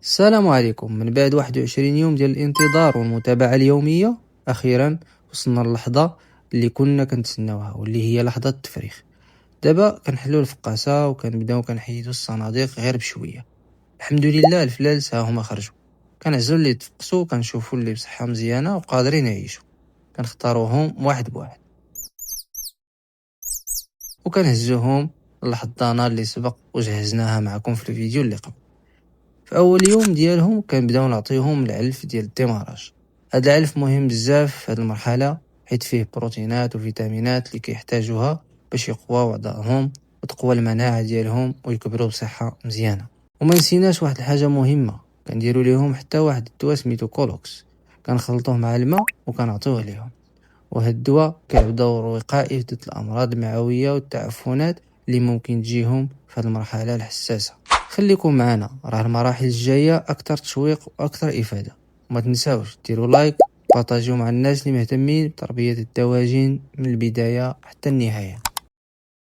السلام عليكم. من بعد 21 يوم ديال الانتظار والمتابعة اليومية، أخيرا وصلنا للحظة اللي كنا كنتسناوها، واللي هي لحظة التفريخ. دابا كنحلو الفقاسة وكنبداو كنحيدو الصناديق غير بشوية. الحمد لله الفلالس ها هما خرجوا. كنعزلو اللي تفقسو، كنشوفو اللي بصحة مزيانة وقادرين يعيشو، كنختاروهم واحد بواحد وكنهزوهم للحضانة اللي سبق وجهزناها معكم في الفيديو اللي قبل. في اول يوم ديالهم كنبداو نعطيهم العلف ديال الديماراج. هذا العلف مهم بزاف في هذه المرحله، حيت فيه بروتينات وفيتامينات اللي كيحتاجوها باش يقواو عظامهم وتقوى المناعه ديالهم ويكبروا بصحه مزيانه. وما نسيناش واحد الحاجه مهمه، كنديروا ليهم حتى واحد الدواء سميتو كولوكس، كنخلطوه مع الماء وكنعطيوه ليهم. وهاد الدواء كيلعب دور وقائي ضد الامراض المعويه والتعفنات اللي ممكن تجيهم في هذه المرحله الحساسه. خليكم معنا، راه المراحل الجايه اكثر تشويق واكثر افاده. وما تنساوش ديروا لايك، بارطاجيو مع الناس اللي مهتمين بتربيه الدواجن من البدايه حتى النهايه.